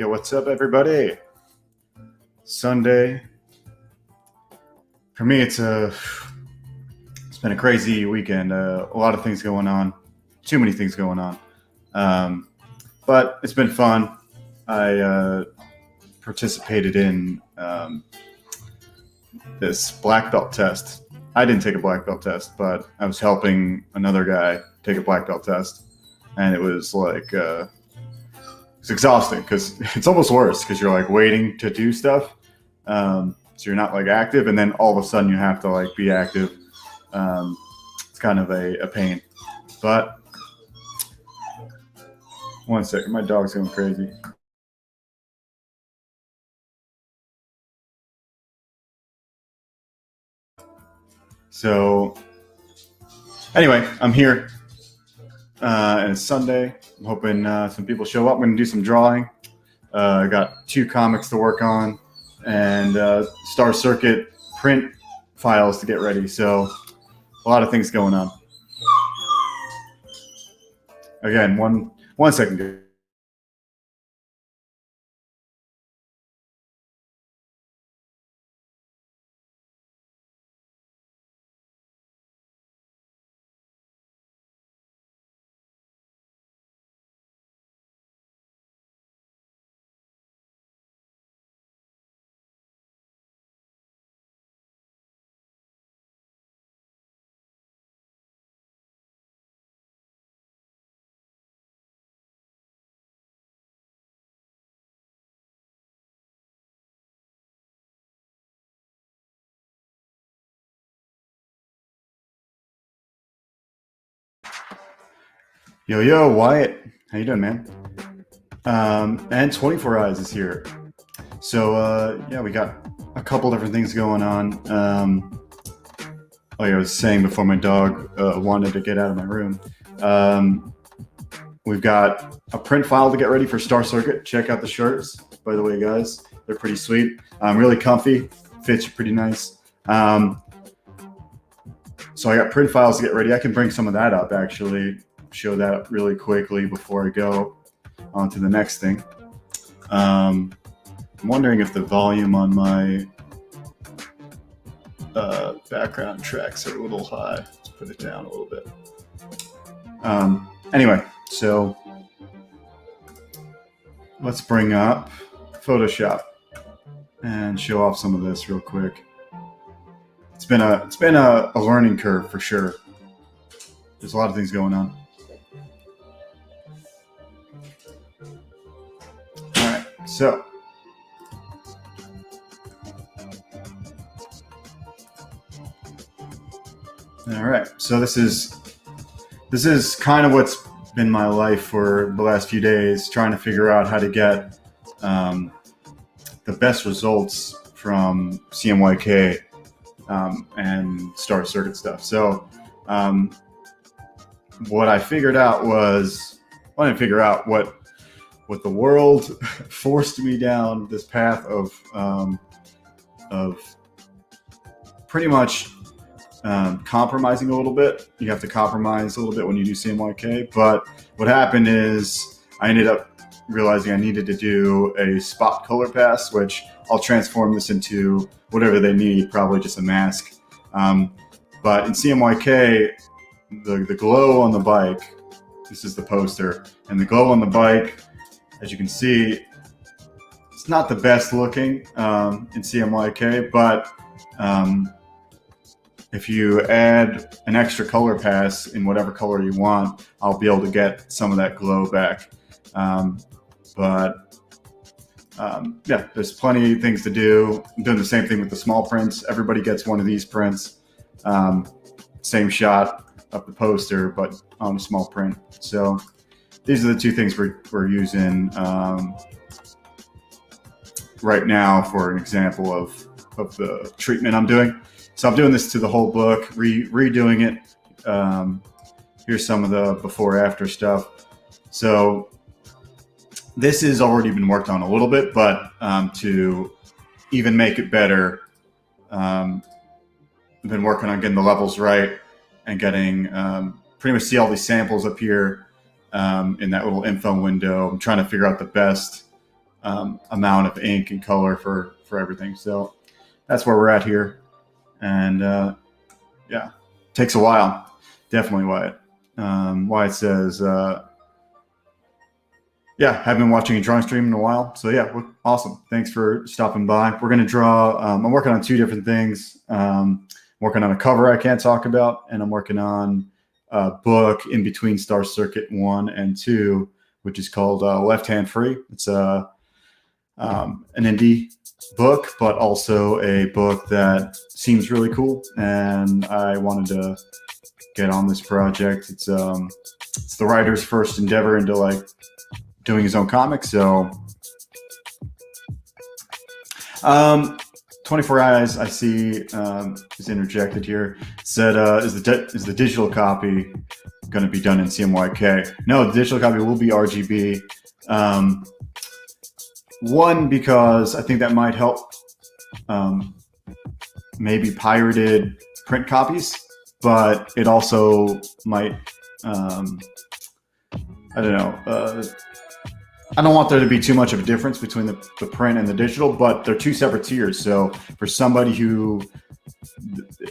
Yo, what's up, everybody? Sunday. For me, it's been a crazy weekend. A lot of things going on. Too many things going on. But it's been fun. I participated in this black belt test. I didn't take a black belt test, but I was helping another guy take a black belt test, and it was like it's exhausting because it's almost worse because you're like waiting to do stuff, so you're not like active, and then all of a sudden you have to like be active. It's kind of a pain. But one second, my dog's going crazy. So anyway, I'm here, and it's Sunday. I'm hoping some people show up. I'm going to do some drawing. I got 2 comics to work on and Star Circuit print files to get ready. So a lot of things going on. Again, one second. Yo, Wyatt. How you doing, man? And 24 Eyes is here. So, yeah, we got a couple different things going on. Like I was saying before, my dog wanted to get out of my room. We've got a print file to get ready for Star Circuit. Check out the shirts, by the way, guys. They're pretty sweet. Really comfy. Fits you pretty nice. So I got print files to get ready. I can bring some of that up, actually. Show that really quickly before I go on to the next thing. I'm wondering if the volume on my background tracks are a little high. Let's put it down a little bit. Anyway, so let's bring up Photoshop and show off some of this real quick. It's been a learning curve for sure. There's a lot of things going on. So, all right. So this is kind of what's been my life for the last few days, trying to figure out how to get the best results from CMYK and Star Circuit stuff. So, what I figured out was, I didn't figure out what the world forced me down this path of pretty much compromising a little bit. You have to compromise a little bit when you do CMYK. But what happened is I ended up realizing I needed to do a spot color pass, which I'll transform this into whatever they need, probably just a mask. But in CMYK, the glow on the bike, this is the poster, and the glow on the bike, as you can see, it's not the best looking in CMYK, but if you add an extra color pass in whatever color you want, I'll be able to get some of that glow back. Yeah, there's plenty of things to do. I'm doing the same thing with the small prints. Everybody gets one of these prints. Same shot of the poster, but on a small print. So these are the 2 things we're using right now for an example of the treatment I'm doing. So I'm doing this to the whole book, redoing it. Here's some of the before-after stuff. So this has already been worked on a little bit, but to even make it better, I've been working on getting the levels right and getting pretty much see all these samples up here in that little info window. I'm trying to figure out the best amount of ink and color for everything. So that's where we're at here. And yeah, takes a while. Definitely Wyatt. Wyatt says, yeah, haven't been watching a drawing stream in a while. So yeah, awesome. Thanks for stopping by. We're going to draw. I'm working on two different things. Working on a cover I can't talk about, and I'm working on a book in between Star Circuit 1 and 2, which is called Left Hand Free. It's an indie book, but also a book that seems really cool, and I wanted to get on this project. It's the writer's first endeavor into like doing his own comics. So 24 Eyes, I see, is interjected here. Said, is the digital copy going to be done in CMYK? No, the digital copy will be RGB. One, because I think that might help maybe pirated print copies, but it also might, I don't know, I don't want there to be too much of a difference between the print and the digital, but they're two separate tiers. So for somebody who,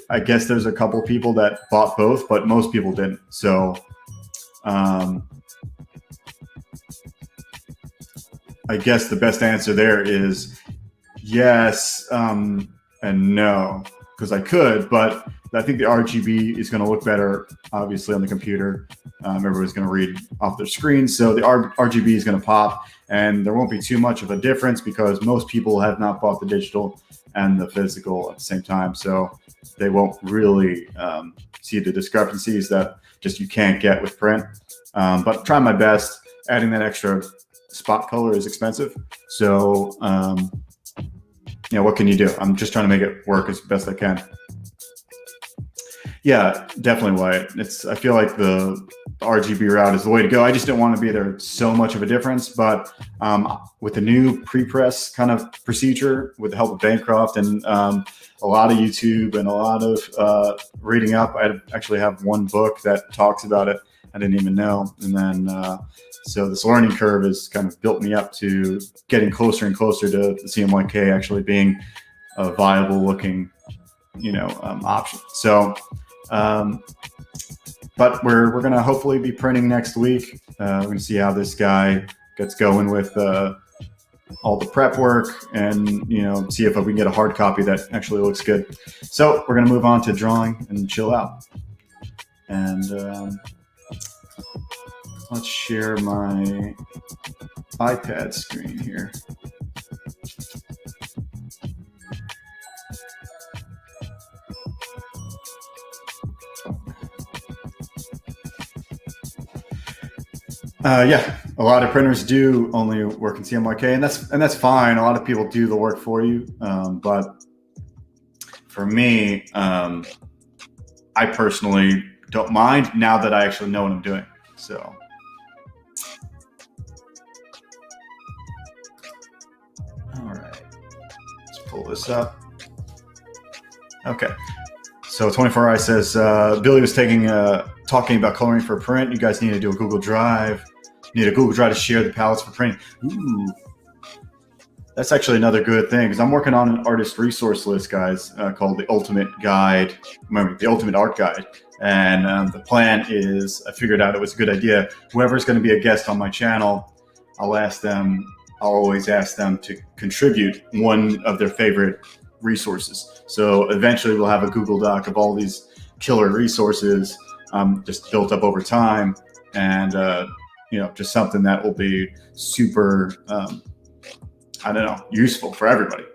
I guess there's a couple people that bought both, but most people didn't. So I guess the best answer there is yes and no, because I could, but I think the RGB is going to look better, obviously, on the computer. Everybody's going to read off their screen. So the RGB is going to pop, and there won't be too much of a difference because most people have not bought the digital and the physical at the same time. So they won't really see the discrepancies that just you can't get with print. But try my best. Adding that extra spot color is expensive. So, what can you do? I'm just trying to make it work as best I can. Yeah, definitely Wyatt. I feel like the RGB route is the way to go. I just don't want to be there so much of a difference, but with the new pre-press kind of procedure, with the help of Bancroft and a lot of YouTube and a lot of reading up, I actually have one book that talks about it. I didn't even know. And then, so this learning curve has kind of built me up to getting closer and closer to the CMYK actually being a viable looking, option. So, but we're going to hopefully be printing next week. We're going to see how this guy gets going with all the prep work and, see if we can get a hard copy that actually looks good. So we're going to move on to drawing and chill out. And let's share my iPad screen here. Yeah, a lot of printers do only work in CMYK, and that's fine. A lot of people do the work for you, but for me, I personally don't mind now that I actually know what I'm doing. So, all right, let's pull this up. Okay, so 24 Eye says Billy was talking about coloring for print. You guys need to do a Google Drive. You need a Google Drive to share the palettes for print. Ooh, that's actually another good thing because I'm working on an artist resource list, guys, called the Ultimate Guide. Remember, the Ultimate Art Guide. And the plan is, I figured out it was a good idea. Whoever's going to be a guest on my channel, I'll always ask them to contribute one of their favorite resources. So eventually we'll have a Google Doc of all these killer resources just built up over time. And, just something that will be super, useful for everybody,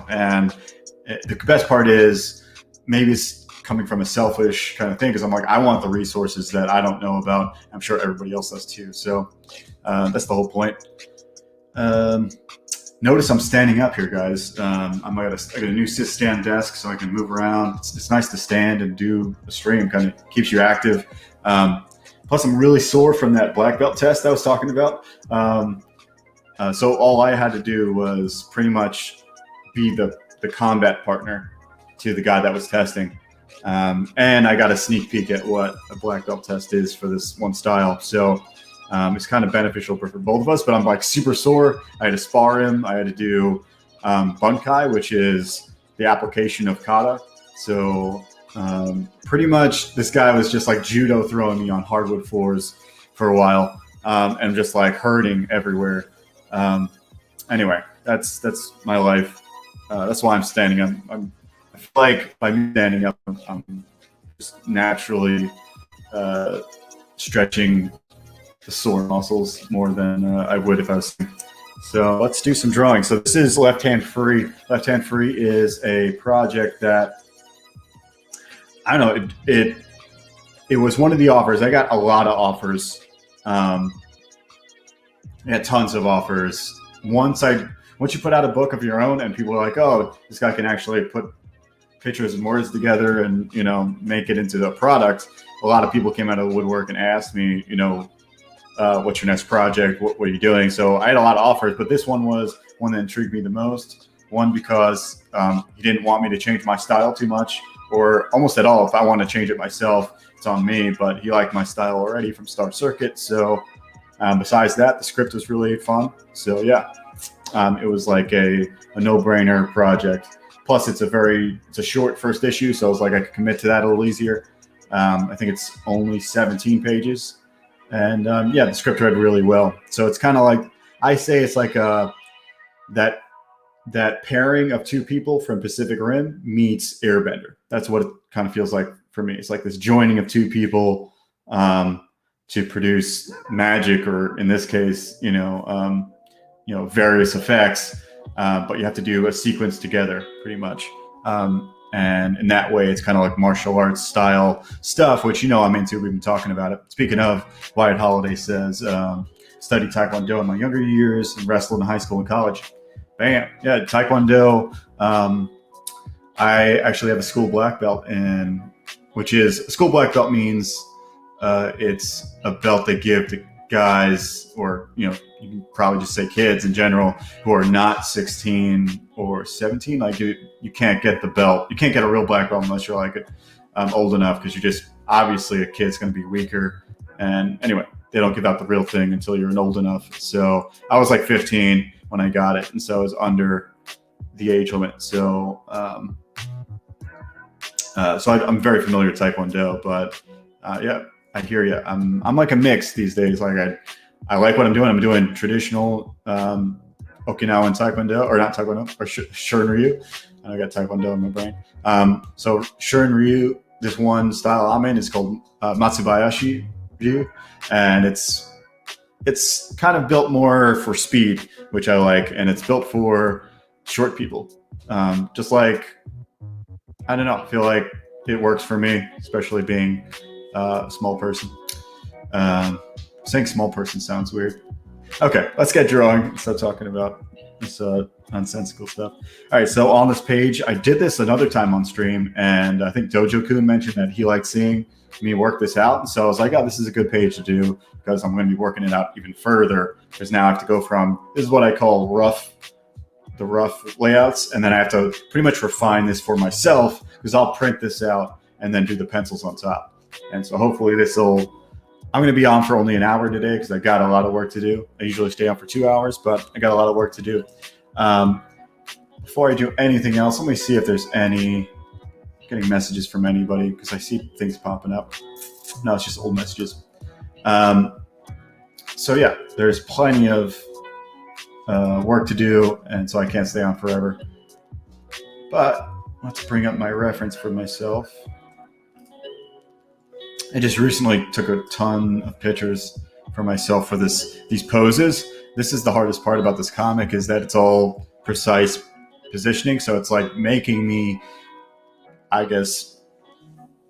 and the best part is maybe it's coming from a selfish kind of thing because I'm like, I want the resources that I don't know about. I'm sure everybody else does too. So that's the whole point. Notice I'm standing up here, guys. I got a new sit-stand desk so I can move around. It's nice to stand and do a stream, kind of keeps you active. Plus, I'm really sore from that black belt test I was talking about. So all I had to do was pretty much be the combat partner to the guy that was testing. And I got a sneak peek at what a black belt test is for this one style. So It's kind of beneficial for both of us, but I'm like super sore. I had to spar him. I had to do bunkai, which is the application of kata. So pretty much this guy was just like judo throwing me on hardwood floors for a while, and just like hurting everywhere. Anyway, that's my life. That's why I'm standing up. I feel like by me standing up, I'm just naturally stretching the sore muscles more than I would if I was sitting. So let's do some drawing. So this is Left Hand Free. Left Hand Free is a project that, I don't know, it was one of the offers. I got a lot of offers. I had tons of offers. Once you put out a book of your own and people are like, oh, this guy can actually put pictures and words together and, make it into the product. A lot of people came out of the woodwork and asked me, what's your next project? What are you doing? So I had a lot of offers, but this one was one that intrigued me the most. One, because he didn't want me to change my style too much, or almost at all. If I want to change it myself, it's on me, but he liked my style already from Star Circuit. So besides that, the script was really fun. So yeah, it was like a no-brainer project. Plus it's a short first issue. So I was like, I could commit to that a little easier. I think it's only 17 pages. And yeah, the script read really well. So it's kind of like, I say it's like that pairing of two people from Pacific Rim meets Airbender. That's what it kind of feels like for me. It's like this joining of two people to produce magic, or in this case, various effects. But you have to do a sequence together, pretty much. And in that way, it's kind of like martial arts style stuff, which, I'm into. We've been talking about it. Speaking of, Wyatt Holiday says, studied Taekwondo in my younger years and wrestled in high school and college. Bam. Yeah, Taekwondo. I actually have a school black belt, which is a school black belt means it's a belt they give to guys, or you can probably just say kids in general, who are not 16 or 17. Like you can't get the belt. You can't get a real black belt unless you're like old enough, because you're just, obviously a kid's going to be weaker. And anyway, they don't give out the real thing until you're old enough. So I was like 15 when I got it, and so I was under the age limit. So I'm very familiar with Taekwondo, but yeah, I hear you. I'm like a mix these days. Like I like what I'm doing. I'm doing traditional Okinawan Taekwondo, or not Taekwondo, or Shorin-ryu. I got Taekwondo in my brain. So Shorin-ryu, this one style I'm in is called Matsubayashi-ryu, and it's kind of built more for speed, which I like, and it's built for short people. Just like, I don't know, I feel like it works for me, especially being a small person. Saying small person sounds weird. Okay, let's get drawing. Stop talking about this nonsensical stuff. All right, so on this page, I did this another time on stream, and I think Dojo-kun mentioned that he liked seeing me work this out. And so I was like, oh, this is a good page to do, because I'm going to be working it out even further, because now I have to go from, this is what I call the rough layouts, and then I have to pretty much refine this for myself, because I'll print this out and then do the pencils on top. And so hopefully I'm going to be on for only an hour today, because I got a lot of work to do. I usually stay on for 2 hours, but I got a lot of work to do. Before I do anything else, let me see if there's getting messages from anybody, because I see things popping up. No, it's just old messages. So yeah, there's plenty of work to do, and so I can't stay on forever. But let's bring up my reference for myself. I just recently took a ton of pictures for myself for these poses. This is the hardest part about this comic, is that it's all precise positioning. So it's like making me, I guess,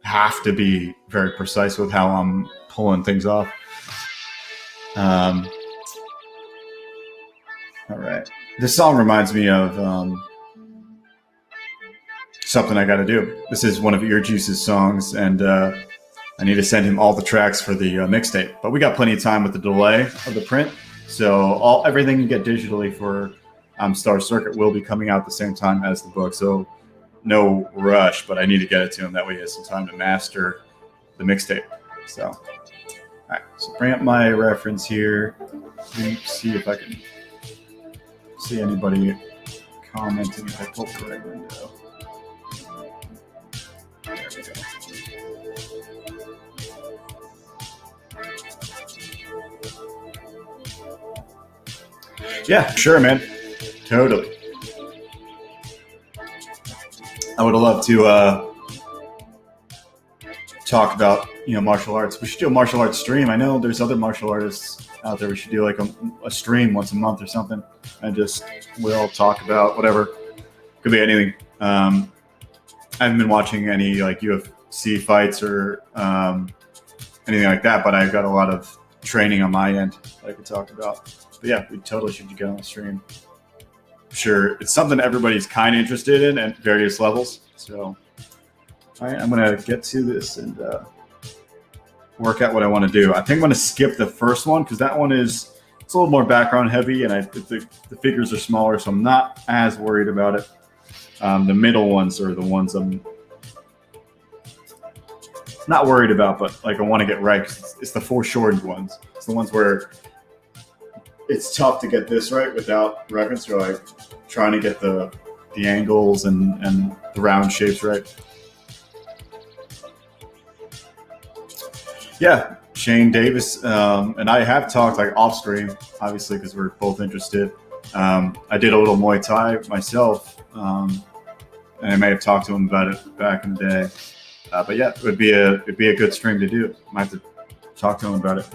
have to be very precise with how I'm pulling things off. All right. This song reminds me of something I got to do. This is one of Ear Juice's songs, and I need to send him all the tracks for the mixtape. But we got plenty of time with the delay of the print. So everything you get digitally for Star Circuit will be coming out at the same time as the book. So no rush, but I need to get it to him. That way he has some time to master the mixtape. So All right, so bring up my reference here. See if I can see anybody commenting if I pull up the right window. There we go. Yeah, sure, man. Totally. I would love to talk about martial arts. We should do a martial arts stream. I know there's other martial artists out there. We should do like a stream once a month or something, and just we'll talk about whatever. Could be anything. I haven't been watching any like UFC fights or anything like that, but I've got a lot of training on my end that I could talk about. But yeah, we totally should get on the stream. Sure, it's something everybody's kind of interested in at various levels. So, all right, I'm going to get to this and work out what I want to do. I think I'm going to skip the first one because that one it's a little more background heavy, and the figures are smaller, so I'm not as worried about it. The middle ones are the ones I'm not worried about, but like I want to get right because it's the foreshortened ones. It's the ones where it's tough to get this right without reference. You're like trying to get the angles and the round shapes right. Yeah, Shane Davis and I have talked like off stream, obviously, because we're both interested. I did a little Muay Thai myself, and I may have talked to him about it back in the day. But yeah, it'd be a good stream to do. Might have to talk to him about it.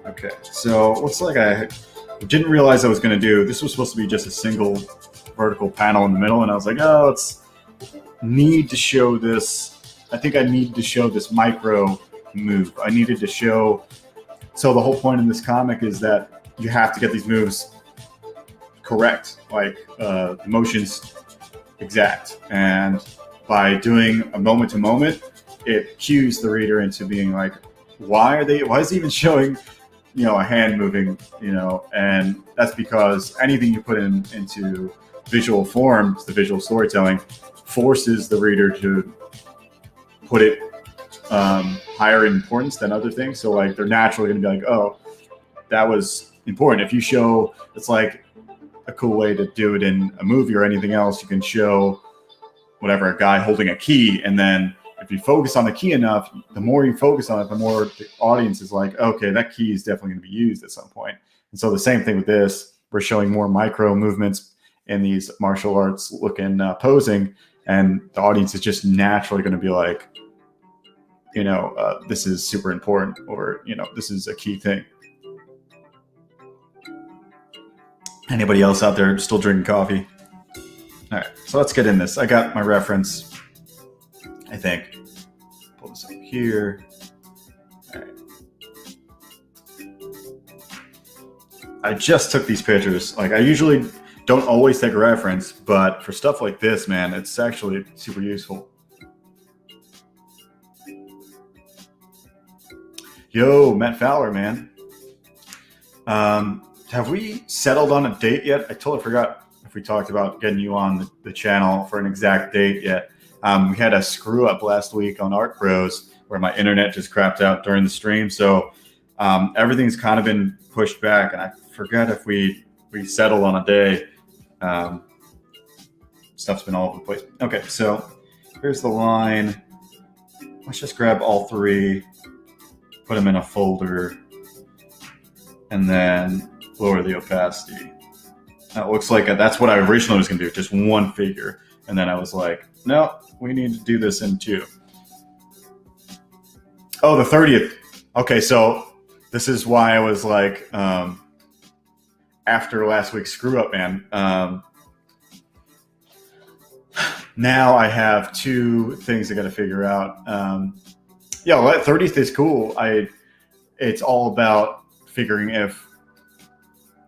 Okay, so looks like I didn't realize I was going to do. This was supposed to be just a single vertical panel in the middle, and I was like, oh, need to show this. I think I need to show this micro move. I needed to show. So the whole point in this comic is that you have to get these moves correct, like the motions exact, and by doing a moment to moment, it cues the reader into being like, why is he even showing a hand moving, and that's because anything you put into visual form, the visual storytelling, forces the reader to put it higher in importance than other things. So like they're naturally going to be like, oh, that was important. If you show, it's like a cool way to do it in a movie or anything else. You can show whatever, a guy holding a key, and then if you focus on the key enough, the more you focus on it, the more the audience is like, okay, that key is definitely going to be used at some point. And so the same thing with this, we're showing more micro movements in these martial arts looking posing, and the audience is just naturally going to be like, this is super important, or, this is a key thing. Anybody else out there still drinking coffee? All right, so let's get in this. I got my reference, I think. Pull this up here. All right. I just took these pictures. Like, I usually don't always take a reference, but for stuff like this, man, it's actually super useful. Yo, Matt Fowler, man. Have we settled on a date yet? I totally forgot if we talked about getting you on the channel for an exact date yet. We had a screw up last week on Art Bros where my internet just crapped out during the stream. So everything's kind of been pushed back, and I forgot if we settled on a day. Stuff's been all over the place. Okay, so here's the line. Let's just grab all three, put them in a folder, and then lower the opacity. It looks like that's what I originally was going to do, just one figure. And then I was like, no, we need to do this in two. Oh, the 30th. Okay, so this is why I was like, after last week's screw up, man. Now I have two things I got to figure out. Yeah, well, that 30th is cool. It's all about figuring if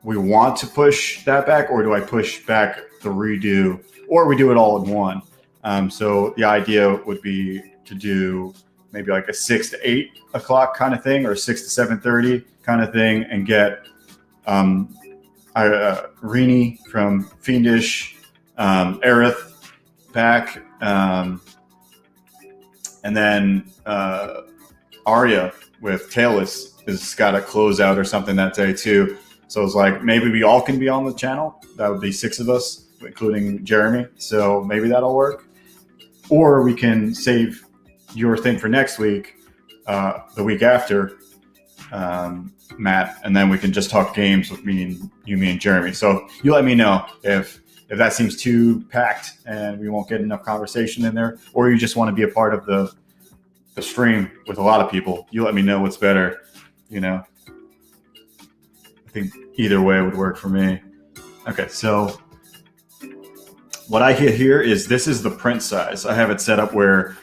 we want to push that back, or do I push back the redo, or we do it all in one. So the idea would be to do maybe like a 6 to 8 o'clock kind of thing, or 6 to 7:30 kind of thing, and get Rini from Fiendish, Aerith back, and then Arya with Tailless has got a closeout or something that day too. So it's like maybe we all can be on the channel. That would be 6 of us, including Jeremy. So maybe that'll work. Or we can save your thing for next week, the week after, Matt, and then we can just talk games with me and Jeremy. So you let me know if that seems too packed and we won't get enough conversation in there, or you just want to be a part of the stream with a lot of people. You let me know what's better. I think either way would work for me. Okay, so what I hit here is this is the print size. I have it set up where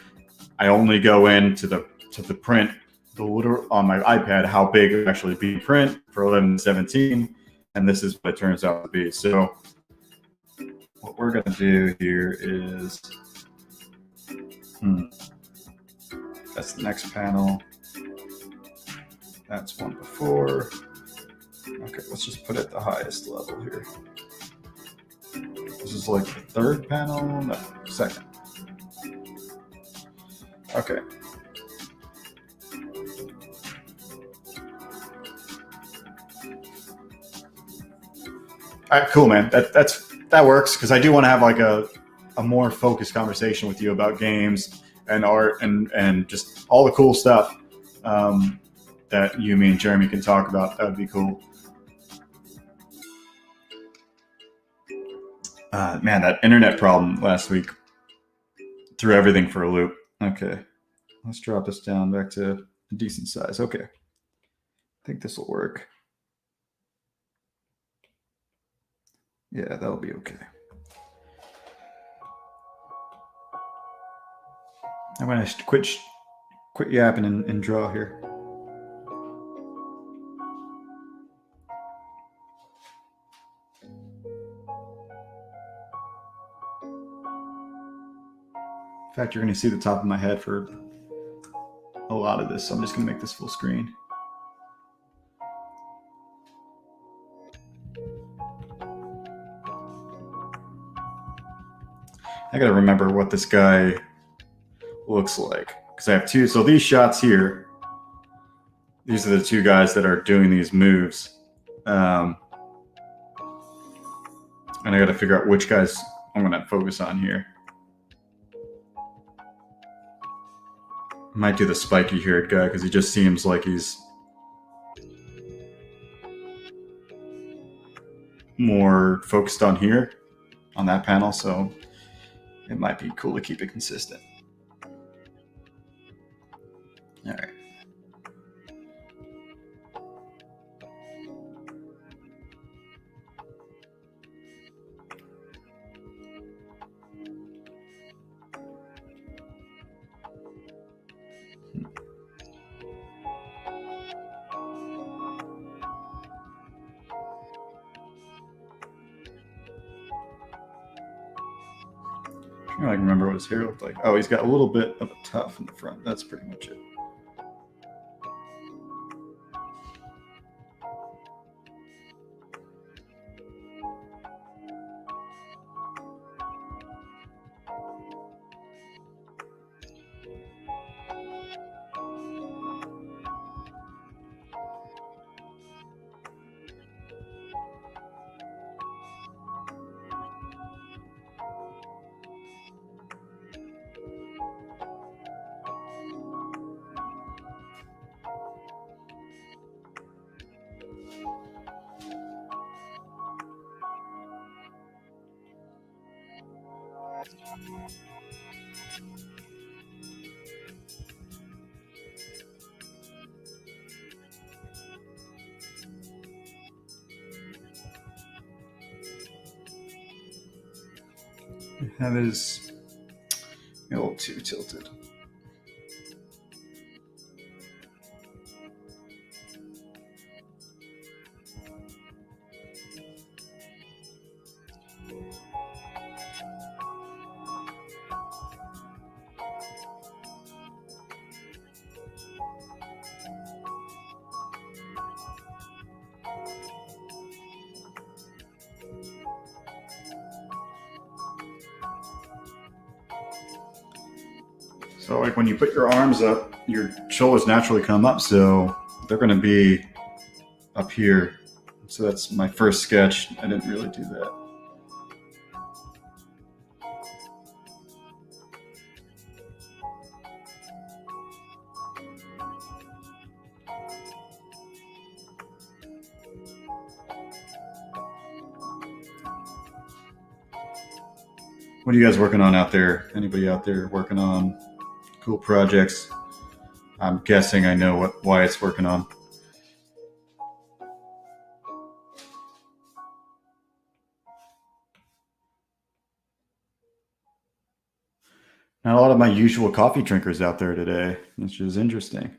I only go into the print on my iPad how big it actually be print for 11 to 17, and this is what it turns out to be. So what we're gonna do here is that's the next panel. That's one before. Okay, let's just put it at the highest level here. This is like the third panel, no, second. Okay. All right, cool, man. That works because I do want to have like a more focused conversation with you about games and art and just all the cool stuff that you, me, and Jeremy can talk about. That would be cool. Man, that internet problem last week threw everything for a loop. Okay, let's drop this down back to a decent size. Okay, I think this will work. Yeah, that'll be okay. I'm gonna quit yapping and draw here. In fact, you're going to see the top of my head for a lot of this, so I'm just going to make this full screen. I got to remember what this guy looks like because I have two. So these shots here, these are the two guys that are doing these moves. And I got to figure out which guys I'm going to focus on here. Might do the spiky haired guy because he just seems like he's more focused on here on that panel, so it might be cool to keep it consistent. All right. I can remember what his hair looked like. Oh, he's got a little bit of a tuft in the front. That's pretty much it. That is a little too tilted. So like when you put your arms up, your shoulders naturally come up, so they're going to be up here. So that's my first sketch. I didn't really do that. What are you guys working on out there? Anybody out there working on cool projects? I'm guessing I know what Wyatt's working on. Not a lot of my usual coffee drinkers out there today, which is interesting.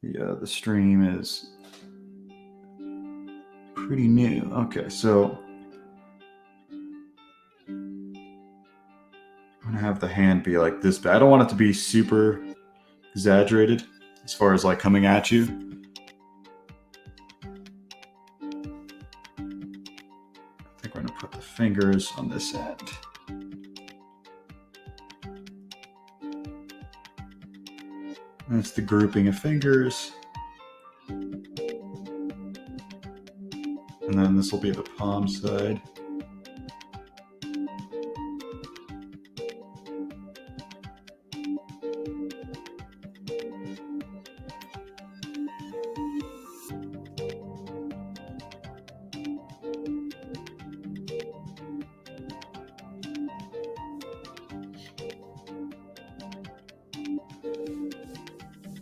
The stream is pretty new. Okay, so I'm gonna have the hand be like this big. I don't want it to be super exaggerated as far as like coming at you. I think we're gonna put the fingers on this end. That's the grouping of fingers. And then this will be the palm side.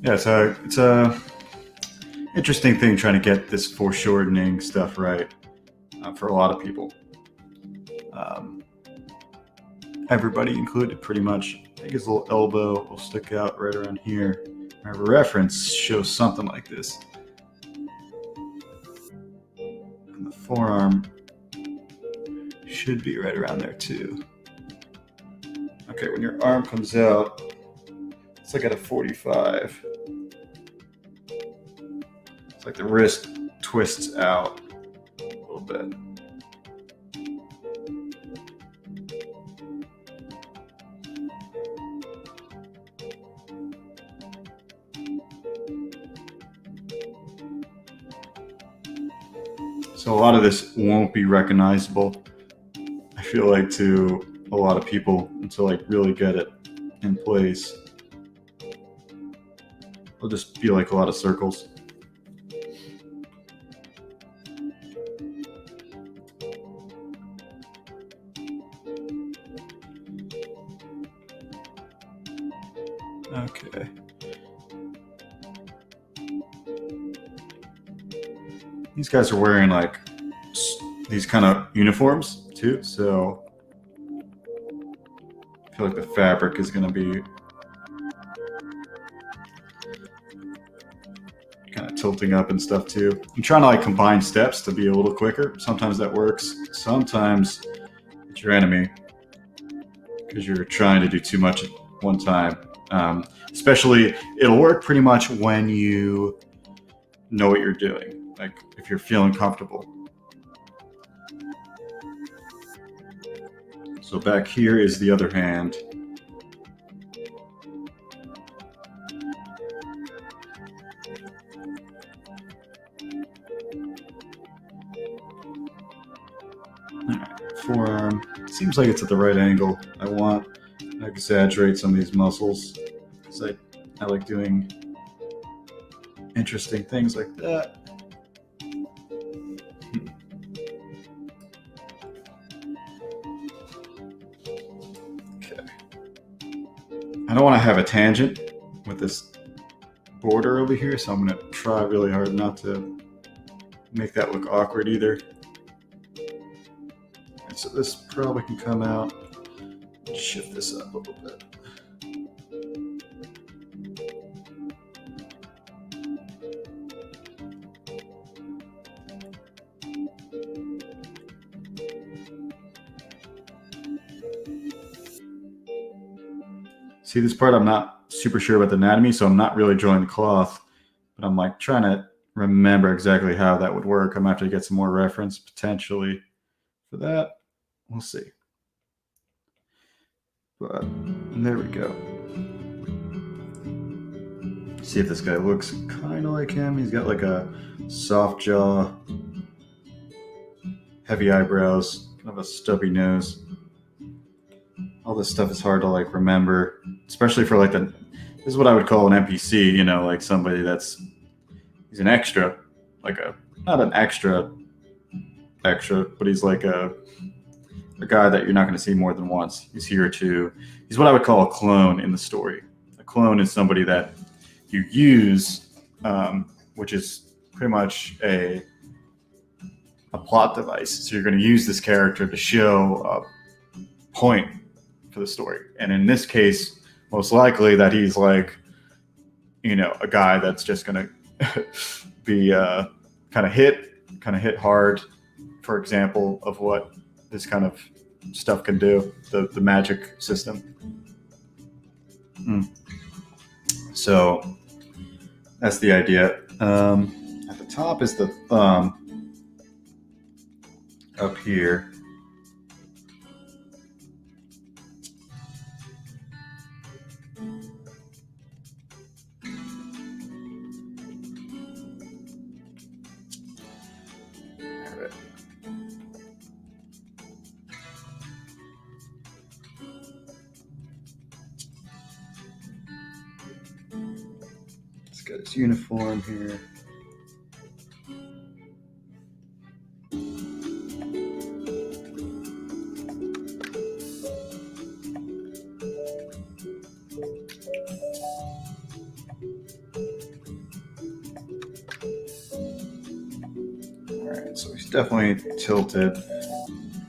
Yeah, it's a interesting thing trying to get this foreshortening stuff right for a lot of people. Everybody included, pretty much. I think his little elbow will stick out right around here. Our reference shows something like this. And the forearm should be right around there too. Okay, when your arm comes out, it's like at a 45. It's like the wrist twists out a little bit. So a lot of this won't be recognizable, I feel like, to a lot of people until like really get it in place. It'll just be like a lot of circles. Okay. These guys are wearing like these kind of uniforms too, so I feel like the fabric is going to be kind of tilting up and stuff too. I'm trying to like combine steps to be a little quicker. Sometimes that works. Sometimes it's your enemy because you're trying to do too much at one time. Especially, it'll work pretty much when you know what you're doing. Like if you're feeling comfortable. So back here is the other hand. All right, forearm. Seems like it's at the right angle. I want to exaggerate some of these muscles because I like doing interesting things like that. I don't want to have a tangent with this border over here, so I'm going to try really hard not to make that look awkward either. And so this probably can come out. Shift this up a little bit. See this part, I'm not super sure about the anatomy, so I'm not really drawing the cloth, but I'm like trying to remember exactly how that would work. I'm gonna have to get some more reference potentially for that. We'll see. But there we go. See if this guy looks kind of like him. He's got like a soft jaw, heavy eyebrows, kind of a stubby nose. All this stuff is hard to like remember, especially for like this is what I would call an NPC, you know, like somebody he's an extra, like not an extra, but he's like a guy that you're not going to see more than once. He's what I would call a clone in the story. A clone is somebody that you use, which is pretty much a plot device. So you're going to use this character to show a point for the story. And in this case, most likely that he's like, you know, a guy that's just going to be kind of hit hard, for example, of what this kind of stuff can do, the magic system. So that's the idea. At the top is the thumb. Up here. Got his uniform here. All right, so he's definitely tilted.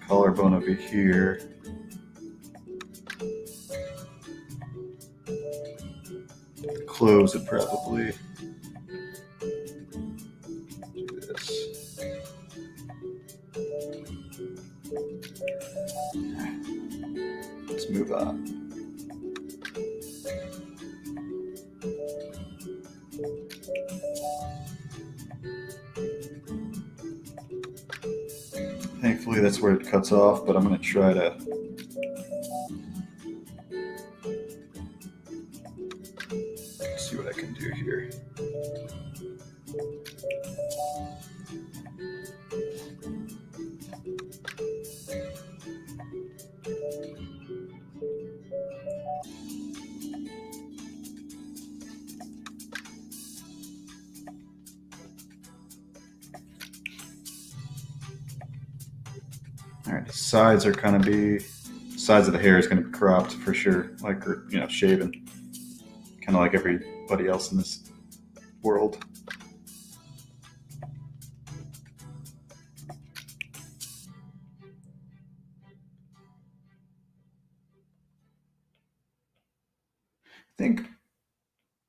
Collarbone over here. Clothes would probably do this. Let's move on. Thankfully, that's where it cuts off, but I'm going to try to see what I can do here. All right, the sides of the hair is going to be cropped for sure, like, you know, shaven, kind of like everybody else in this world. I think,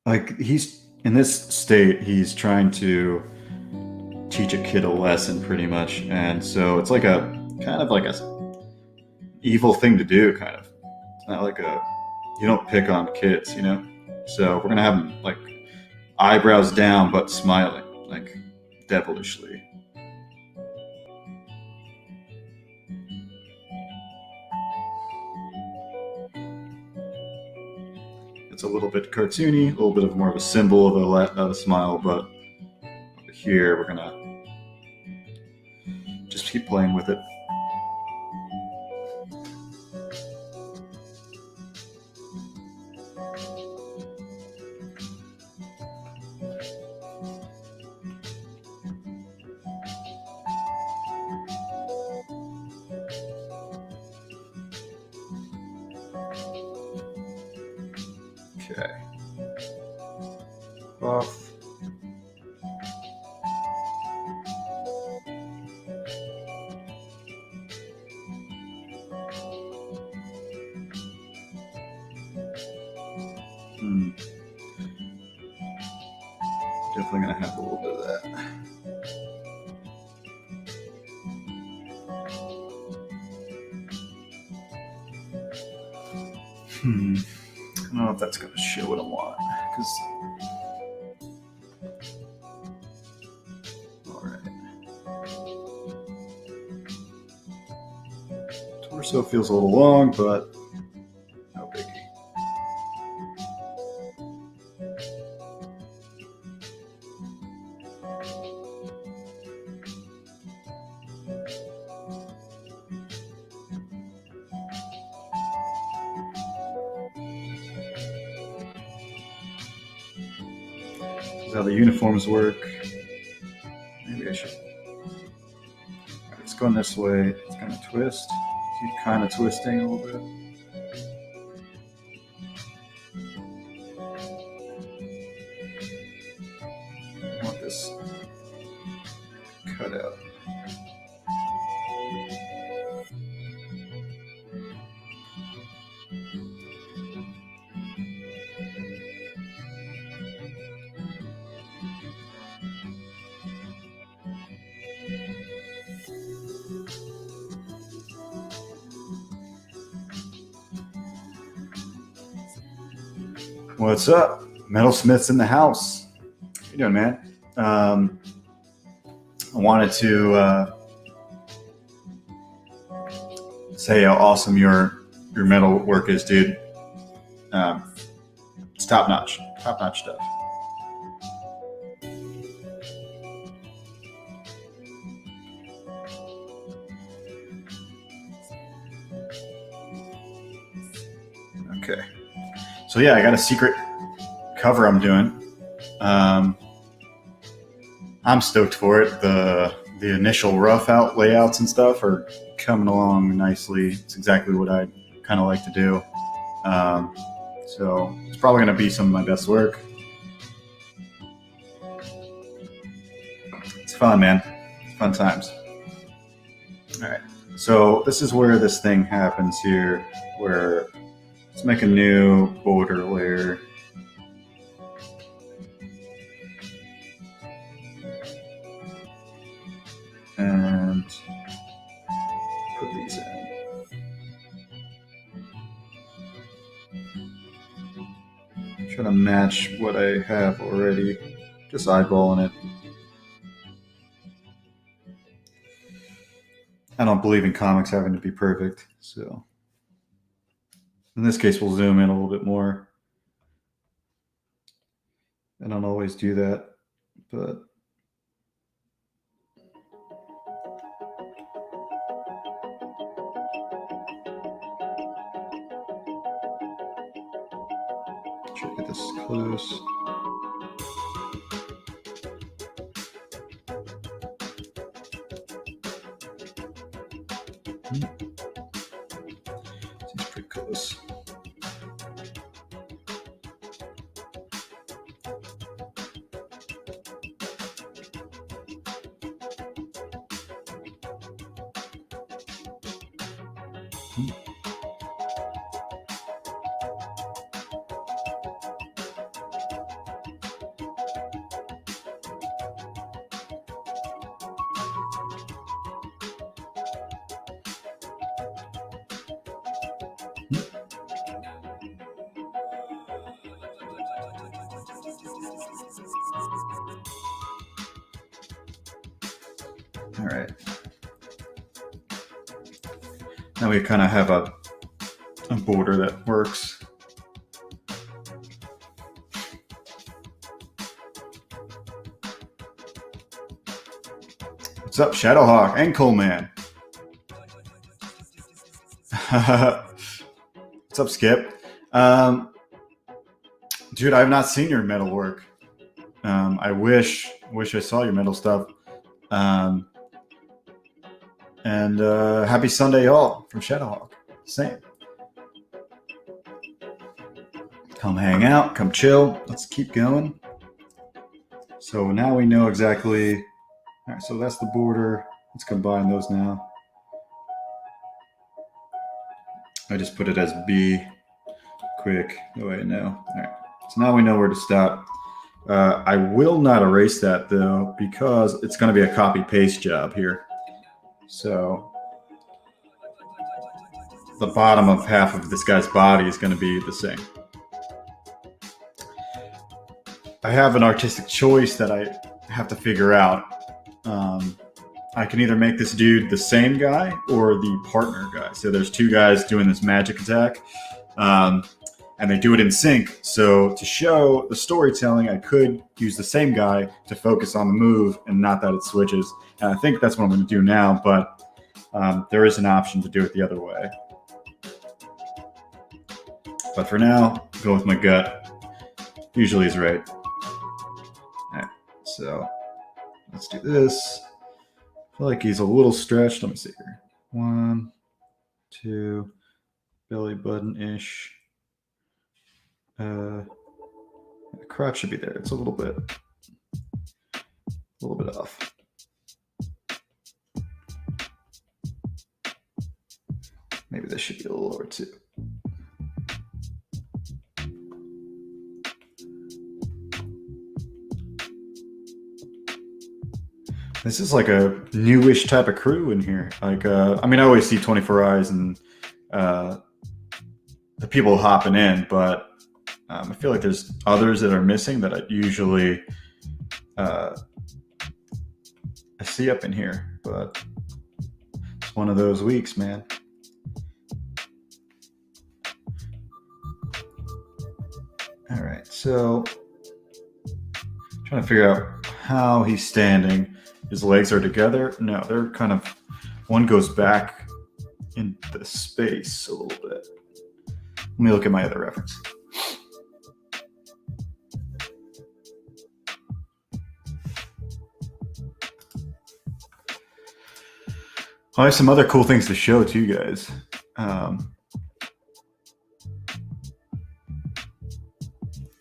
like, he's in this state, he's trying to teach a kid a lesson pretty much, and so it's like a kind of like a evil thing to do, kind of. It's not like you don't pick on kids, you know. So we're gonna have him like eyebrows down but smiling, like devilishly. It's a little bit cartoony, a little bit of more of a symbol of a smile, but over here we're gonna just keep playing with it. Okay. Off. Definitely gonna have a little bit of that. I don't know if that's gonna show what I want, because all right. Torso feels a little long, but no biggie. This is how the uniforms work. Maybe I should. Right, it's going this way. It's going to twist. Keep kind of twisting a little bit. I want this cut out. What's up? Metalsmith's in the house. How you doing, man? I wanted to say how awesome your metal work is, dude. It's top notch stuff. Okay. So yeah, I got a secret cover I'm doing. I'm stoked for it. The initial rough out layouts and stuff are coming along nicely. It's exactly what I kind of like to do. So it's probably going to be some of my best work. It's fun, man. It's fun times. All right. So this is where this thing happens here, where let's make a new border layer. And put these in. Try to match what I have already. Just eyeballing it. I don't believe in comics having to be perfect, so in this case we'll zoom in a little bit more. I don't always do that, but try to get this close. Seems pretty close. All right. Now we kind of have a border that works. What's up, Shadowhawk and Coleman? What's up, Skip? Dude, I have not seen your metal work. I wish I saw your metal stuff. And happy Sunday, y'all, from Shadowhawk. Same. Come hang out, come chill. Let's keep going. So now we know exactly. All right, so that's the border. Let's combine those now. I just put it as B. Quick. Oh, wait, no. All right. So now we know where to stop. I will not erase that, though, because it's going to be a copy-paste job here. So the bottom of half of this guy's body is going to be the same. I have an artistic choice that I have to figure out. I can either make this dude the same guy or the partner guy. So there's two guys doing this magic attack. and they do it in sync. So to show the storytelling, I could use the same guy to focus on the move and not that it switches. And I think that's what I'm going to do now, but there is an option to do it the other way. But for now, go with my gut. Usually is right. All right, so let's do this. I feel like he's a little stretched. Let me see here. 1, 2, belly button-ish. The crotch should be there. It's a little bit off. Maybe this should be a little lower too. This is like a newish type of crew in here. Like, I mean, I always see 24 Eyes and the people hopping in, but I feel like there's others that are missing that I usually I see up in here. But it's one of those weeks, man. All right, so trying to figure out how he's standing. His legs are together. No, they're kind of, one goes back in the space a little bit. Let me look at my other reference. I have some other cool things to show to you guys.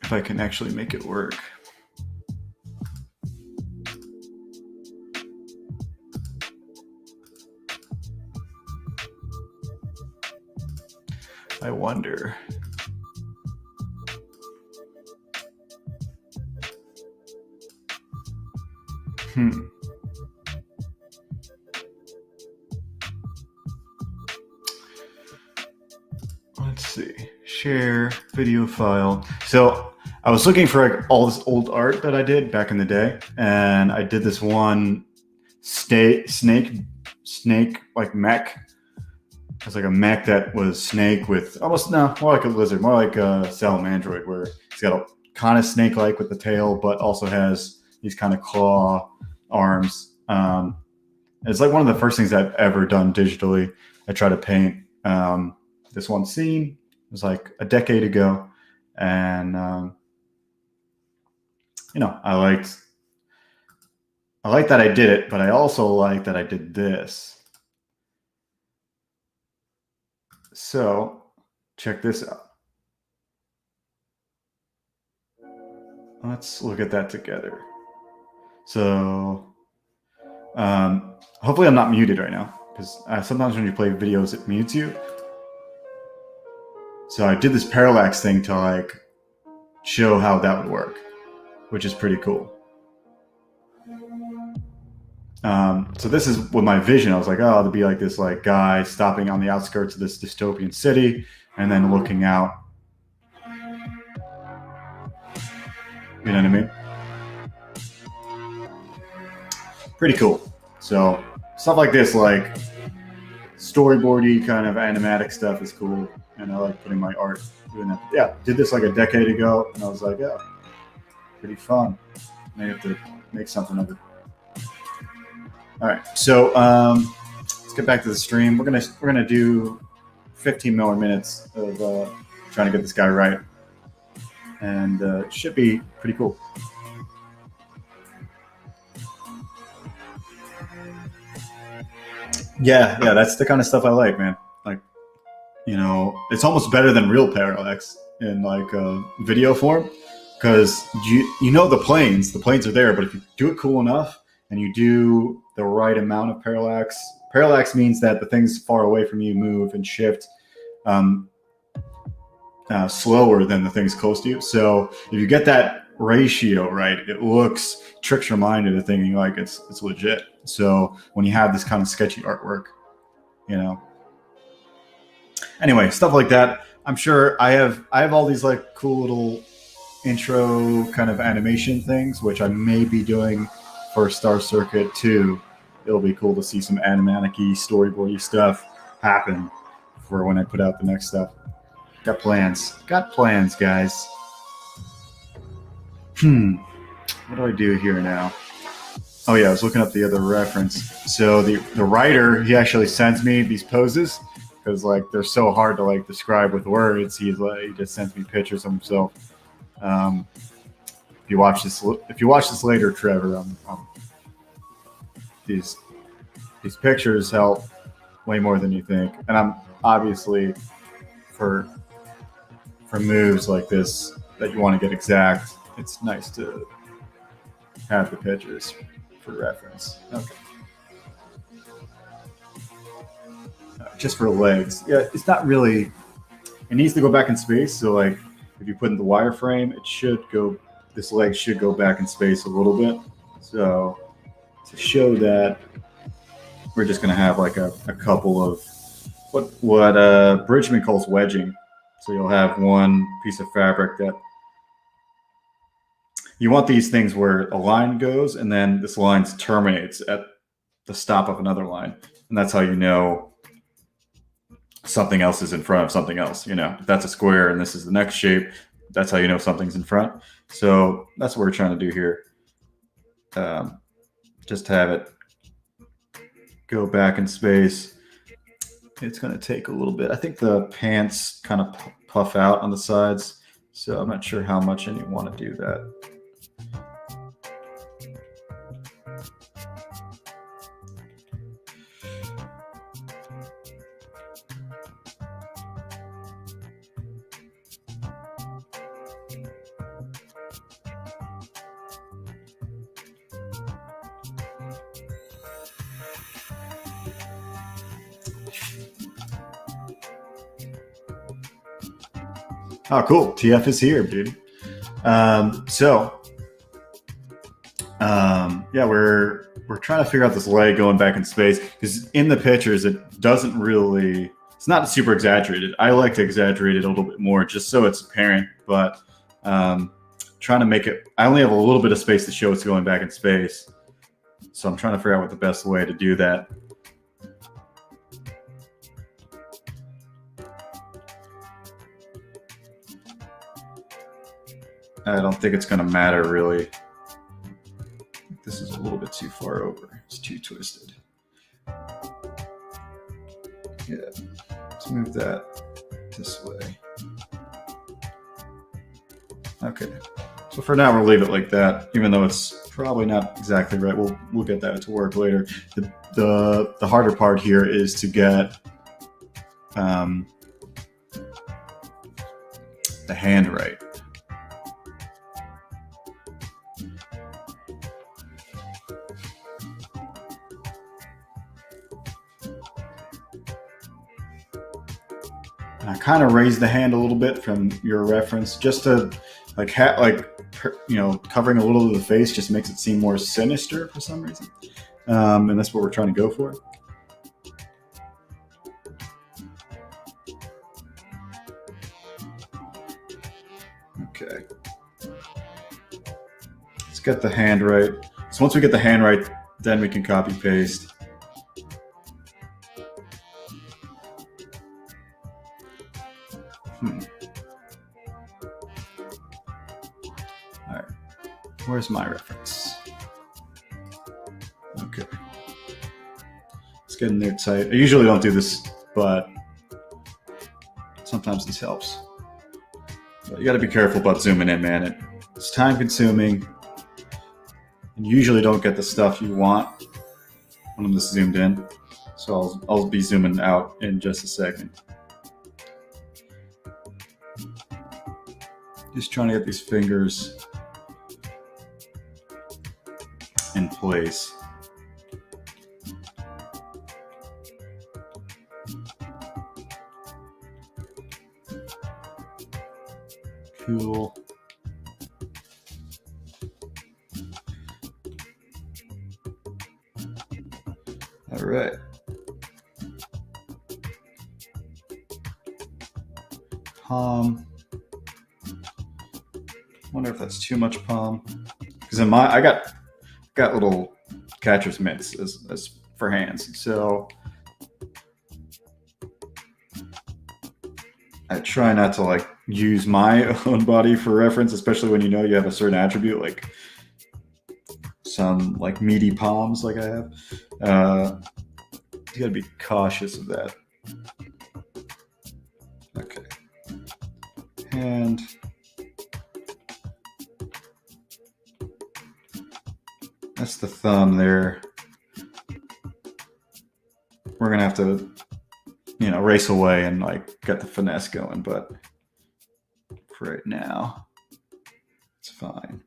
If I can actually make it work. I wonder. Let's see. Share video file. So I was looking for like all this old art that I did back in the day, and I did this one snake like mech. It's like a mech that was snake with almost more like a lizard, more like a salamandroid, where he's got a kind of snake-like with the tail, but also has these kind of claw arms. It's like one of the first things I've ever done digitally. I tried to paint this one scene. It was like a decade ago, and I liked that I did it, but I also like that I did this. So check this out. Let's look at that together. So hopefully I'm not muted right now, because sometimes when you play videos, it mutes you. So I did this parallax thing to like show how that would work, which is pretty cool. So this is with my vision. I was like, oh, to be like this like guy stopping on the outskirts of this dystopian city and then looking out. You know what I mean? Pretty cool. So stuff like this, like storyboardy kind of animatic stuff is cool. And I like putting my art doing that. Yeah, did this like a decade ago, and I was like, yeah, pretty fun. May have to make something of it. All right, so let's get back to the stream. We're gonna do 15 more minutes of trying to get this guy right, and it should be pretty cool. Yeah, that's the kind of stuff I like, man. Like, it's almost better than real parallax in like video form, because the planes are there, but if you do it cool enough and you do the right amount of parallax means that the things far away from you move and shift slower than the things close to you. So if you get that ratio right, it tricks your mind into thinking like it's legit. So when you have this kind of sketchy artwork, anyway, stuff like that. I'm sure I have all these like cool little intro kind of animation things, which I may be doing for Star Circuit 2. It'll be cool to see some animatic-y, storyboardy stuff happen for when I put out the next stuff. Got plans. Got plans, guys. What do I do here now? Oh yeah, I was looking up the other reference. So the writer, he actually sends me these poses because like they're so hard to like describe with words. He just sends me pictures of himself. If you watch this later, Trevor, these pictures help way more than you think. And I'm obviously for moves like this that you want to get exact, it's nice to have the pictures for reference. Okay. Just for legs. Yeah, it's not really, it needs to go back in space. So like if you put in the wireframe, this leg should go back in space a little bit. So to show that, we're just going to have like a couple of what Bridgman calls wedging. So you'll have one piece of fabric that you want these things where a line goes and then this line terminates at the stop of another line. And that's how you know something else is in front of something else. You know, if that's a square and this is the next shape, that's how you know something's in front. So that's what we're trying to do here. Just have it go back in space. It's going to take a little bit. I think the pants kind of puff out on the sides, so I'm not sure how much I want to do that. Oh, cool. TF is here, dude. Yeah, we're trying to figure out this leg going back in space because in the pictures, it doesn't really, it's not super exaggerated. I like to exaggerate it a little bit more just so it's apparent, but trying to make it, I only have a little bit of space to show it's going back in space. So I'm trying to figure out what the best way to do that. I don't think it's going to matter really. This is a little bit too far over. It's too twisted. Yeah, let's move that this way. Okay, so for now we'll leave it like that, even though it's probably not exactly right. We'll get that to work later. The harder part here is to get the hand right. I kind of raised the hand a little bit from your reference, just to covering a little of the face just makes it seem more sinister for some reason, and that's what we're trying to go for. Okay, let's get the hand right. So once we get the hand right, then we can copy paste. All right, where's my reference? Okay, let's get in there tight. I usually don't do this, but sometimes this helps. But you got to be careful about zooming in, man. It's time consuming, and you usually don't get the stuff you want when I'm just zoomed in. So I'll be zooming out in just a second. Just trying to get these fingers in place. Cool. All right. Palm. Wonder if that's too much palm, because in I got little catcher's mitts as for hands. So I try not to like use my own body for reference, especially when you know you have a certain attribute, like some like meaty palms, like I have. You got to be cautious of that. Okay, and that's the thumb there. We're gonna have to, race away and like get the finesse going, but for right now, it's fine.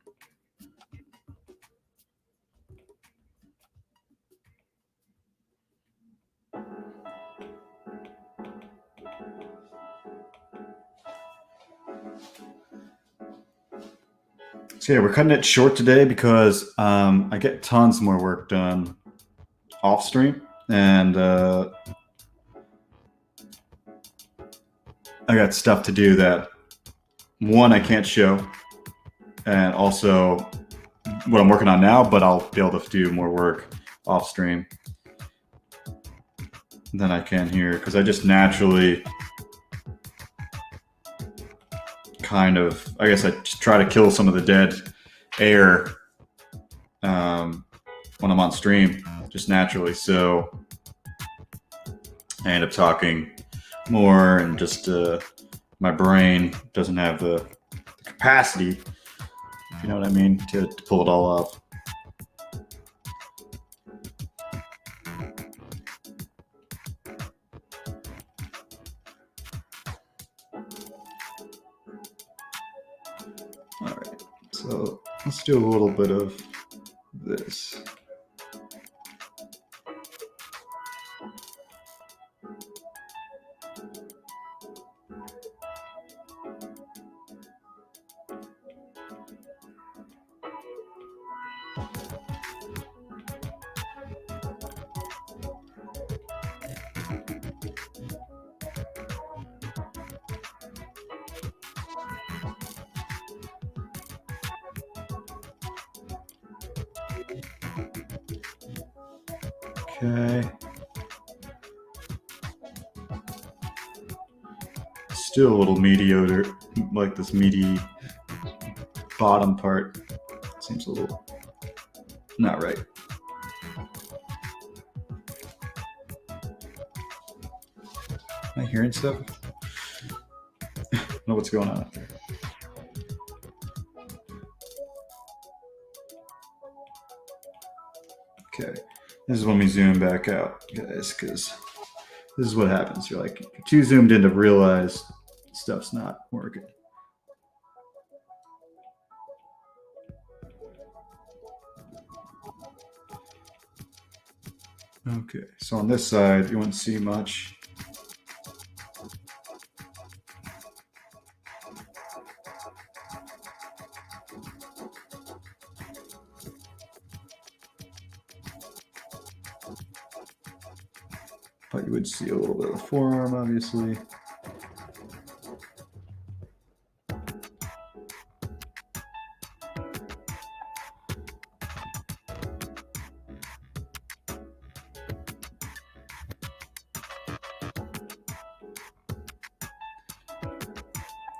So yeah, we're cutting it short today because I get tons more work done off stream, and I got stuff to do that one I can't show, and also what I'm working on now, but I'll be able to do more work off stream than I can here because I just naturally kind of, I guess I just try to kill some of the dead air when I'm on stream, just naturally. So I end up talking more, and just my brain doesn't have the capacity, if you know what I mean, to pull it all off. All right, so let's do a little bit of this. Okay. Still a little mediocre, like this meaty bottom part. Seems a little not right. Am I hearing stuff? I don't know what's going on up there. Okay, this is when we zoom back out, guys, because this is what happens. You're too zoomed in to realize stuff's not working. Okay, so on this side, you won't see much. But you would see a little bit of the forearm, obviously.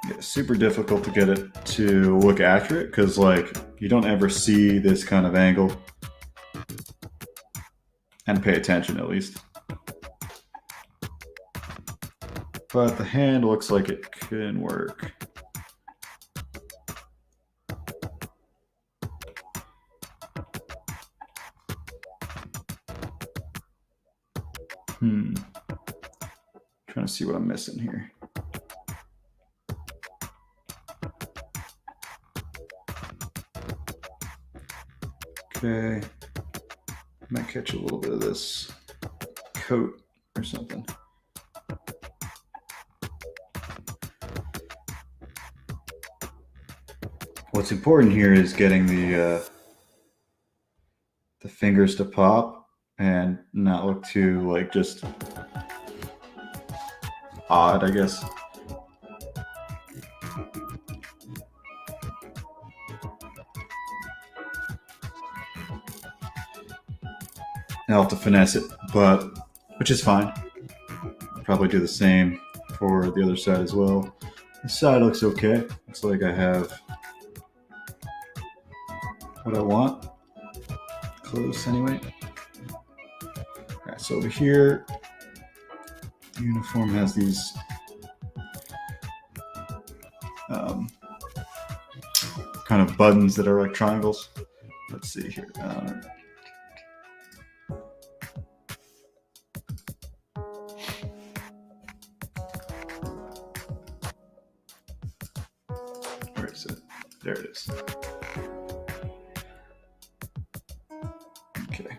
It's super difficult to get it to look accurate because, like, you don't ever see this kind of angle and pay attention, at least. But the hand looks like it can work. Trying to see what I'm missing here. Okay. Might catch a little bit of this coat or something. What's important here is getting the fingers to pop and not look too like just odd, I guess. I'll have to finesse it, but which is fine. I'll probably do the same for the other side as well. This side looks okay. Looks like I have what I want. Close anyway. Alright, so over here, the uniform has these kind of buttons that are like triangles. Let's see here. Where is it? There it is. Okay.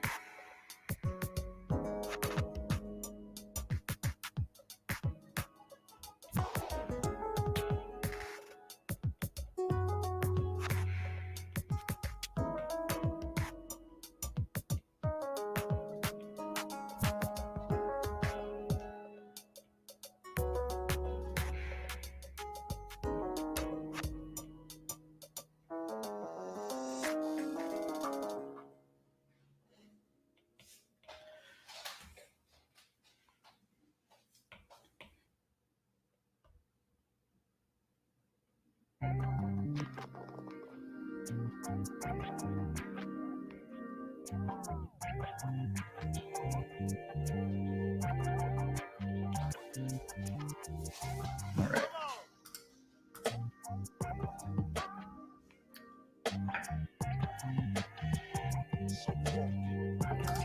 All right.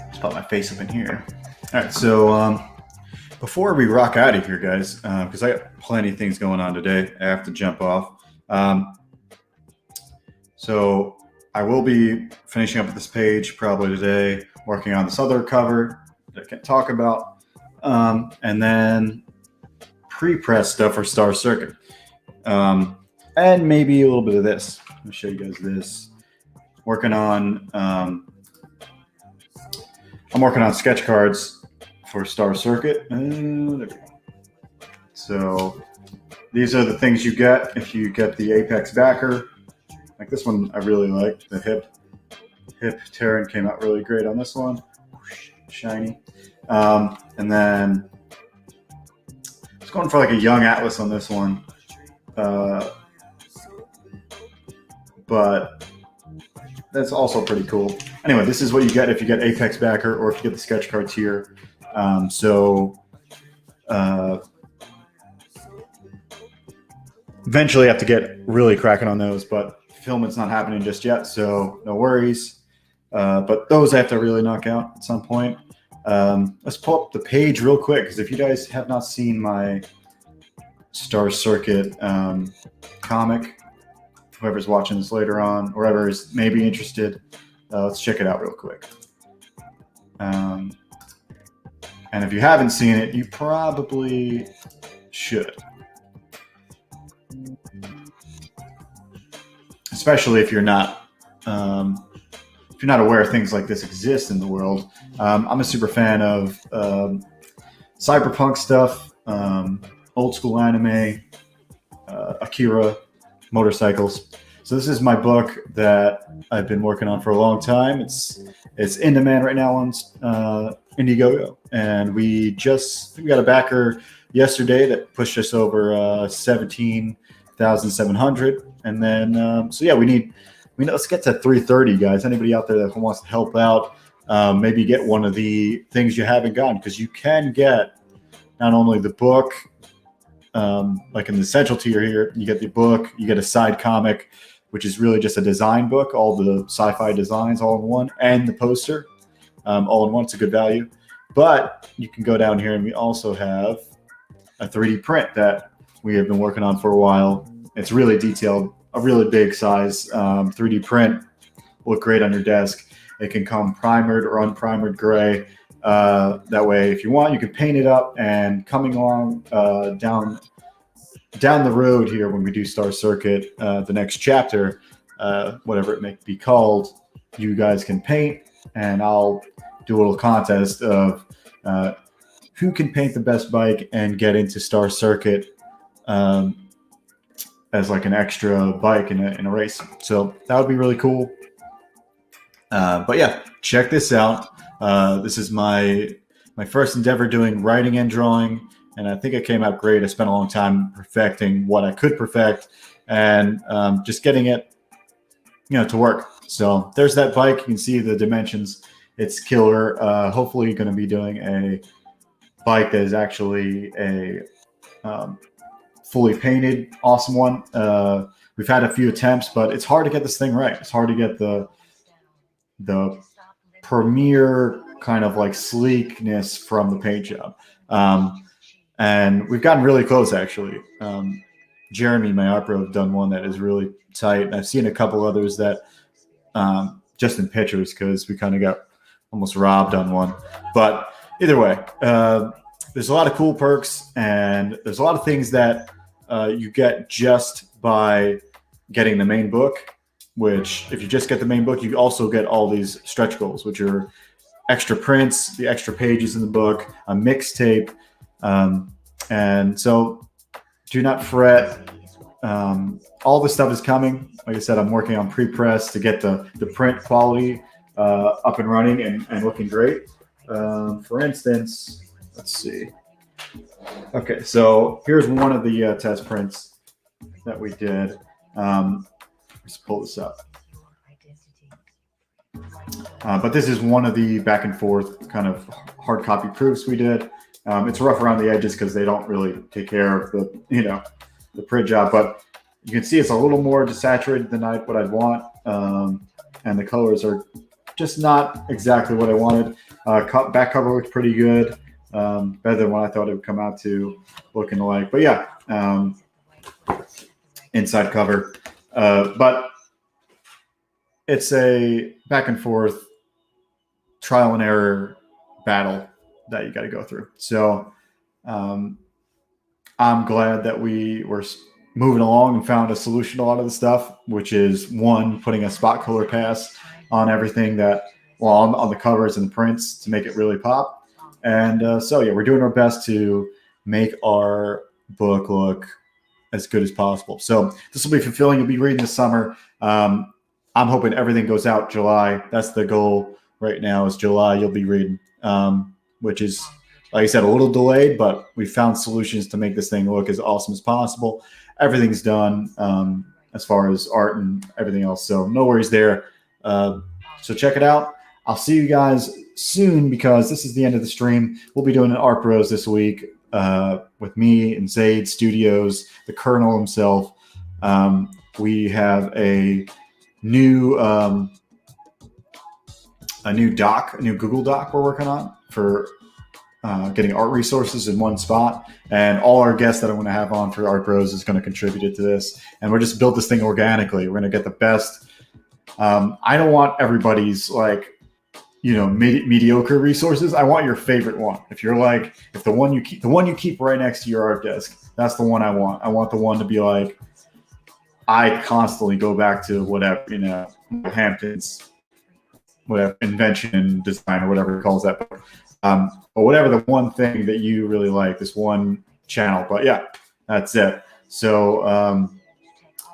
Let's put my face up in here. All right, so before we rock out of here, guys, because I got plenty of things going on today, I have to jump off. So I will be finishing up this page probably today, working on this other cover that I can't talk about, and then pre-press stuff for Star Circuit, and maybe a little bit of this. Let me show you guys this. Working on, I'm working on sketch cards for Star Circuit. There we go. So these are the things you get if you get the Apex backer. Like this one, I really like. The hip Terran came out really great on this one. Shiny. And then it's going for like a young Atlas on this one. But that's also pretty cool. Anyway, this is what you get if you get Apex backer or if you get the sketch cards here. Eventually I have to get really cracking on those, but filming's not happening just yet, so no worries. But those I have to really knock out at some point. Let's pull up the page real quick, because if you guys have not seen my Star Circuit comic, whoever's watching this later on, or whoever is maybe interested, let's check it out real quick. And if you haven't seen it, you probably should. Especially if you're not aware things like this exist in the world. I'm a super fan of cyberpunk stuff, old school anime, Akira, motorcycles. So this is my book that I've been working on for a long time. It's in demand right now on Indiegogo, and we got a backer yesterday that pushed us over 17,700. And then, so yeah, we need, let's get to 330, guys. Anybody out there that wants to help out, maybe get one of the things you haven't gotten, because you can get not only the book, like in the essential tier here, you get the book, you get a side comic, which is really just a design book, all the sci-fi designs all in one, and the poster all in one. It's a good value. But you can go down here, and we also have a 3D print that we have been working on for a while. It's really detailed, a really big size 3D print. Will look great on your desk. It can come primered or unprimered gray. That way, if you want, you can paint it up. And coming along down the road here, when we do Star Circuit, the next chapter, whatever it may be called, you guys can paint, and I'll do a little contest of who can paint the best bike and get into Star Circuit as like an extra bike in a race. So that would be really cool. But yeah, check this out. This is my first endeavor doing writing and drawing. and I think it came out great. I spent a long time perfecting what I could perfect, and just getting it, to work. So there's that bike. You can see the dimensions. It's killer. Hopefully, going to be doing a bike that is actually a fully painted, awesome one. We've had a few attempts, but it's hard to get this thing right. It's hard to get the premier kind of like sleekness from the paint job. And we've gotten really close, actually. Jeremy, my art pro, have done one that is really tight. And I've seen a couple others that just in pictures, because we kind of got almost robbed on one. But either way, there's a lot of cool perks, and there's a lot of things that you get just by getting the main book, which if you just get the main book, you also get all these stretch goals, which are extra prints, the extra pages in the book, a mixtape. And so do not fret. All this stuff is coming. Like I said, I'm working on pre-press to get the print quality up and running and looking great. For instance, let's see. Okay, so here's one of the test prints that we did. Let's pull this up. But this is one of the back and forth kind of hard copy proofs we did. It's rough around the edges because they don't really take care of the print job, but you can see it's a little more desaturated than what I'd want. And the colors are just not exactly what I wanted. Back cover looks pretty good. Better than what I thought it would come out to looking like. But yeah, inside cover. But it's a back and forth trial and error battle that you got to go through. So I'm glad that we were moving along and found a solution to a lot of the stuff, which is one, putting a spot color pass on everything on the covers and the prints to make it really pop. And so, yeah, we're doing our best to make our book look as good as possible. So this will be fulfilling. You'll be reading this summer. I'm hoping everything goes out July. That's the goal right now, is July you'll be reading, which is, like I said, a little delayed, but we found solutions to make this thing look as awesome as possible. Everything's done as far as art and everything else. So no worries there. So check it out. I'll see you guys soon, because this is the end of the stream. We'll be doing an Art Bros this week with me and Zaid Studios, the Colonel himself. We have a new Google Doc we're working on for getting art resources in one spot, and all our guests that I'm going to have on for Art Bros is going to contribute to this, and we're just build this thing organically. We're going to get the best. I don't want everybody's mediocre resources. I want your favorite one. If the one you keep right next to your art desk, that's the one I want. I want the one to be like, I constantly go back to whatever, Hampton's, whatever, invention, design, or whatever he calls that. But whatever the one thing that you really like, this one channel. But yeah, that's it. So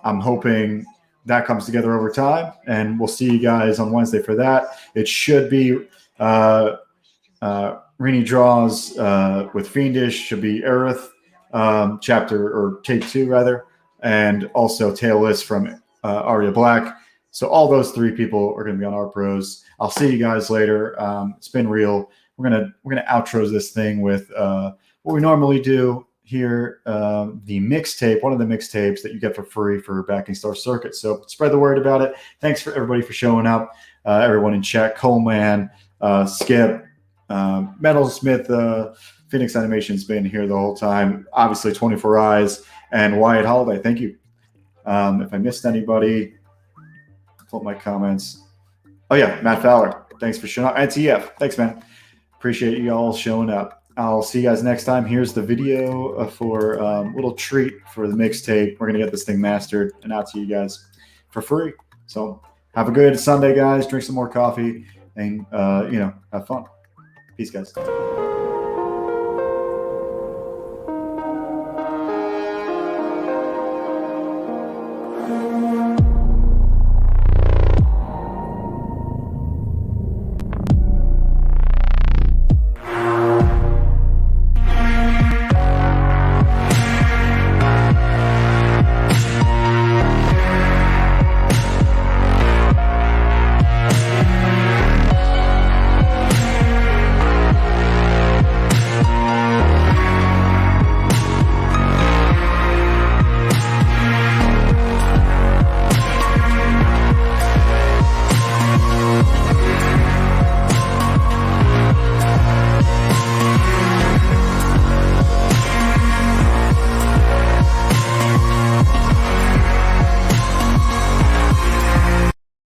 I'm hoping that comes together over time, and we'll see you guys on Wednesday for that. It should be Rini Draws with Fiendish, should be Aerith chapter, or tape 2 rather, and also Tailless from Aria Black. So all those 3 people are going to be on Art Bros. I'll see you guys later. It's been real. We're gonna outro this thing with what we normally do here, the mixtape, one of the mixtapes that you get for free for backing Star Circuit. So spread the word about it. Thanks for everybody for showing up. Everyone in chat, Coleman, Skip, Metalsmith, Phoenix Animation's been here the whole time. Obviously, 24 Eyes and Wyatt Holiday. Thank you. If I missed anybody, pull up my comments. Oh yeah, Matt Fowler. Thanks for showing up. And TF. Thanks, man. Appreciate you all showing up. I'll see you guys next time. Here's the video for a little treat for the mixtape. We're going to get this thing mastered and out to you guys for free. So have a good Sunday, guys. Drink some more coffee and, have fun. Peace, guys.